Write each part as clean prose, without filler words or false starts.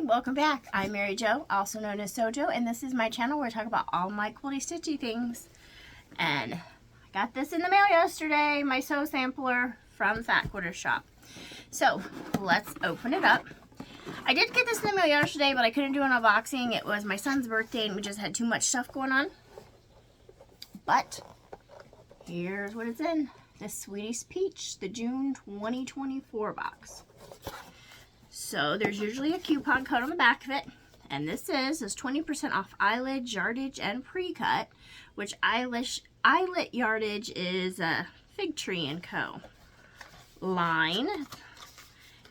welcome back. I'm Mary Jo, also known as Sojo, and this is my channel where I talk about all my quilty stitchy things. And I got this in the mail yesterday, my sew sampler from Fat Quarter Shop. So let's open it up. I did get this in the mail yesterday, but I couldn't do an unboxing. It was my son's birthday and we just had too much stuff going on. But here's what it's in. The Sweetest Peach, the June 2024 box. So there's usually a coupon code on the back of it, and this is 20% off eyelid, yardage, and pre-cut, which eyelet yardage is Fig Tree & Co. line.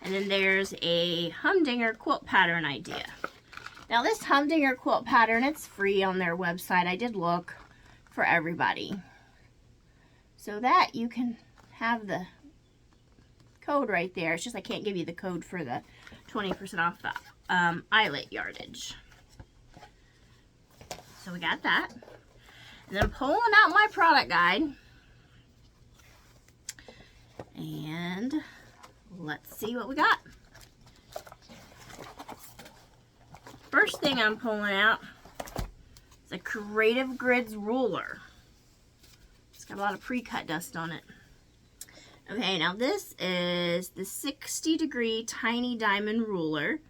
And then there's a humdinger quilt pattern idea. Now this humdinger quilt pattern, it's free on their website. I did look for everybody, so that you can have the code right there. It's just I can't give you the code for the 20% off the eyelet yardage. So we got that. And then I'm pulling out my product guide. And let's see what we got. First thing I'm pulling out is a Creative Grids ruler. It's got a lot of pre-cut dust on it. Okay, now this is the 60-degree tiny diamond ruler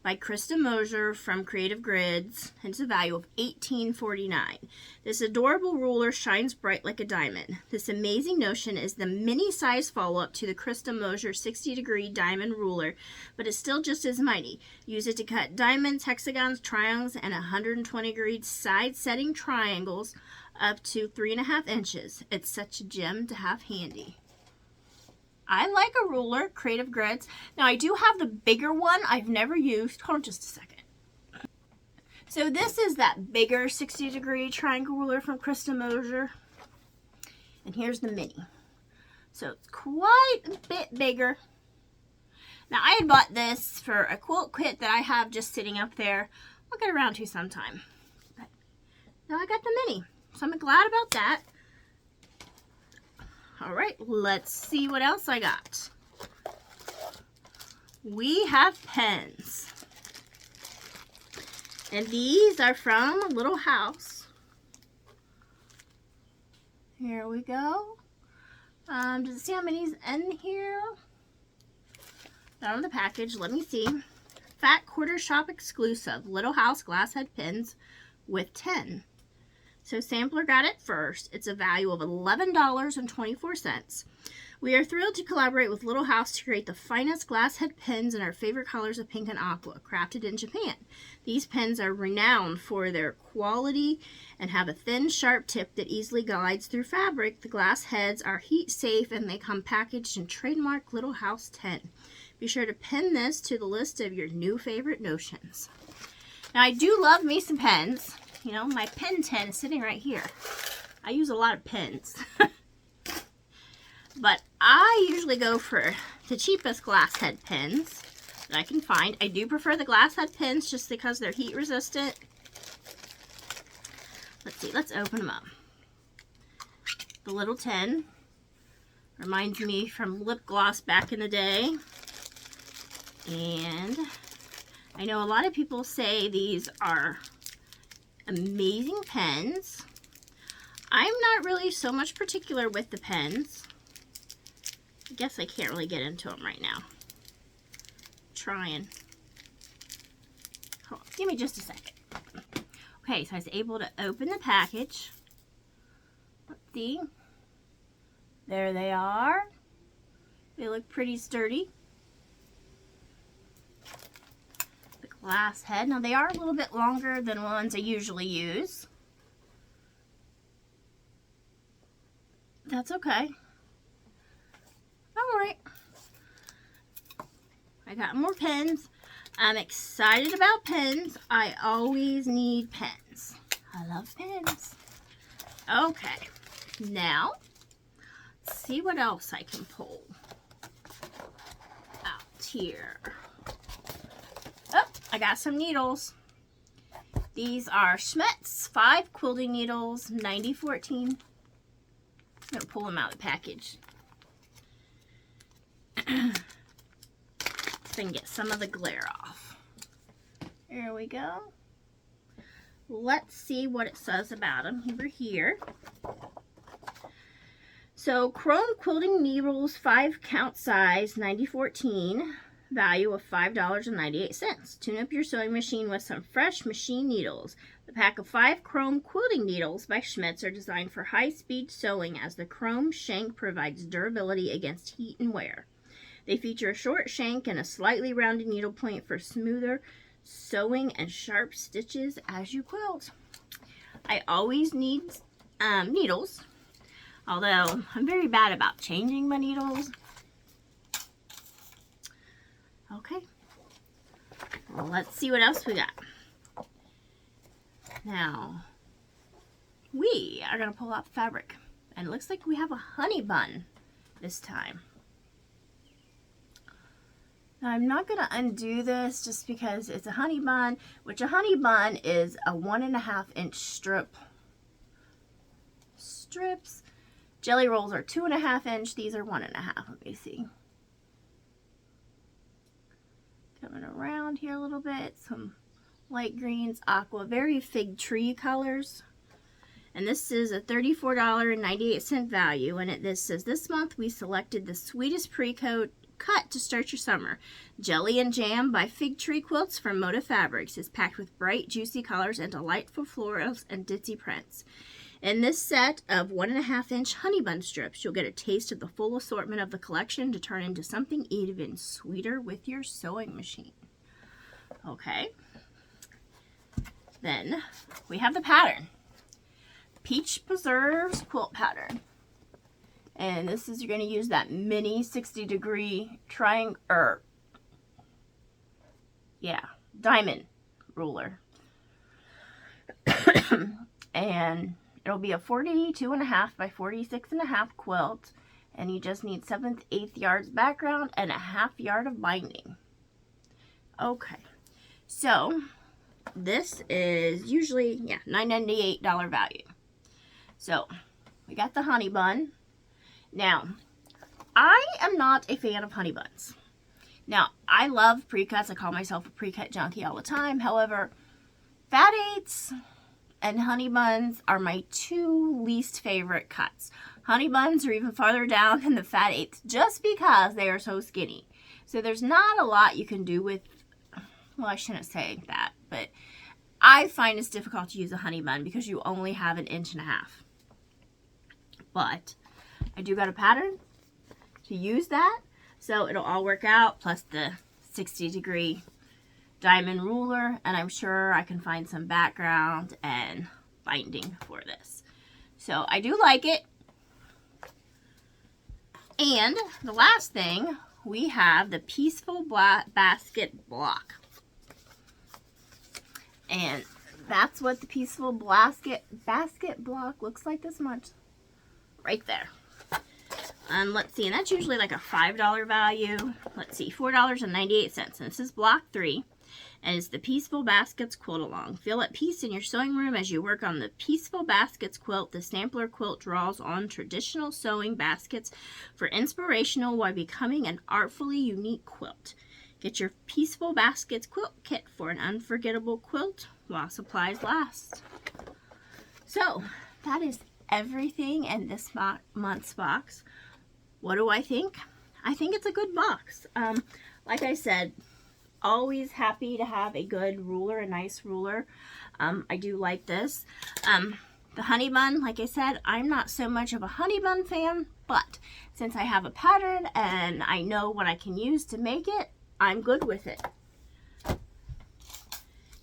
by Krista Mosier from Creative Grids. It's a value of $18.49. This adorable ruler shines bright like a diamond. This amazing notion is the mini-size follow-up to the Krista Mosier 60-degree diamond ruler, but it's still just as mighty. Use it to cut diamonds, hexagons, triangles, and 120-degree side-setting triangles up to 3.5 inches. It's such a gem to have handy. I like a ruler, Creative Grids. Now I do have the bigger one I've never used. Hold on just a second. So this is that bigger 60-degree triangle ruler from Krista Mosier. And here's the mini. So it's quite a bit bigger. Now I had bought this for a quilt kit that I have just sitting up there. I'll get around to sometime. But now I got the mini. So I'm glad about that. All right, let's see what else I got. We have pens. And these are from Little House. Here we go. Does it see how many's in here? Not on the package. Let me see. Fat Quarter Shop exclusive. Little House glass head pens with 10. So sampler got it first. It's a value of $11.24. We are thrilled to collaborate with Little House to create the finest glass head pens in our favorite colors of pink and aqua, crafted in Japan. These pens are renowned for their quality and have a thin, sharp tip that easily glides through fabric. The glass heads are heat safe and they come packaged in trademark Little House 10. Be sure to pin this to the list of your new favorite notions. Now I do love me some pens. You know, my pen tin is sitting right here. I use a lot of pens. But I usually go for the cheapest glass head pens that I can find. I do prefer the glass head pens just because they're heat resistant. Let's see, let's open them up. The little tin reminds me from lip gloss back in the day. And I know a lot of people say these are amazing pens. I'm not really so much particular with the pens. I guess I can't really get into them right now. Trying. Hold on, give me just a second. Okay, so I was able to open the package. Let's see. There they are. They look pretty sturdy. Glass head. Now they are a little bit longer than ones I usually use. That's okay. Alright. I got more pens. I'm excited about pens. I always need pens. I love pens. Okay. Now, let's see what else I can pull out here. Oh, I got some needles. These are Schmetz 5 quilting needles, 9014. I'm going to pull them out of the package. So I can get some of the glare off. There we go. Let's see what it says about them over here. So, chrome quilting needles, 5 count size, 9014, value of $5.98. Tune up your sewing machine with some fresh machine needles. The pack of 5 chrome quilting needles by Schmitz are designed for high-speed sewing, as the chrome shank provides durability against heat and wear. They feature a short shank and a slightly rounded needle point for smoother sewing and sharp stitches as you quilt. I always need needles, although I'm very bad about changing my needles. Okay, well, let's see what else we got. Now, we are going to pull out the fabric, and it looks like we have a honey bun this time. Now, I'm not going to undo this just because it's a honey bun, which a honey bun is a 1.5 inch strips. Jelly rolls are 2.5 inch. These are 1.5. Let me see. Coming around here a little bit. Some light greens, aqua, very fig tree colors. And this is a $34.98 value. And this says, this month we selected the sweetest pre-cut to start your summer. Jelly and Jam by Fig Tree Quilts from Moda Fabrics is packed with bright, juicy colors and delightful florals and ditzy prints. In this set of 1.5 inch honey bun strips, you'll get a taste of the full assortment of the collection to turn into something even sweeter with your sewing machine. Okay. Then we have the pattern. Peach Preserves quilt pattern. And this is, you're going to use that mini 60-degree diamond ruler. And it'll be a 42.5 by 46.5 quilt. And you just need 1/7 yards background and a 1/2 yard of binding. Okay. So, this is usually, $9.98 value. So, we got the honey bun. Now, I am not a fan of honey buns. Now, I love pre-cuts. I call myself a pre-cut junkie all the time. However, fat eighths and honey buns are my 2 least favorite cuts. Honey buns are even farther down than the fat eighths just because they are so skinny. So there's not a lot you can do with, well, I shouldn't say that, but I find it's difficult to use a honey bun because you only have 1.5 inches. But I do got a pattern to use that, so it'll all work out, plus the 60-degree diamond ruler, and I'm sure I can find some background and binding for this. So I do like it. And the last thing, we have the Peaceful Basket Block. And that's what the Peaceful Basket Block looks like this much. Right there. Let's see, and that's usually like a $5 value. Let's see, $4.98. And this is block 3. And it's the Peaceful Baskets Quilt Along. Feel at peace in your sewing room as you work on the Peaceful Baskets quilt. The sampler quilt draws on traditional sewing baskets for inspirational while becoming an artfully unique quilt. Get your Peaceful Baskets quilt kit for an unforgettable quilt while supplies last. So, that is everything in this month's box. What do I think? I think it's a good box. Like I said, always happy to have a good ruler, a nice ruler. I do like this. The honey bun, like I said, I'm not so much of a honey bun fan, but since I have a pattern and I know what I can use to make it, I'm good with it.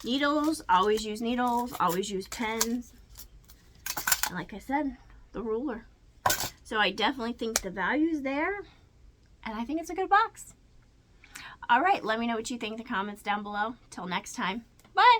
Needles, always use needles, always use pens. And like I said, the ruler. So I definitely think the value's there, and I think it's a good box. All right, let me know what you think in the comments down below. Till next time, bye.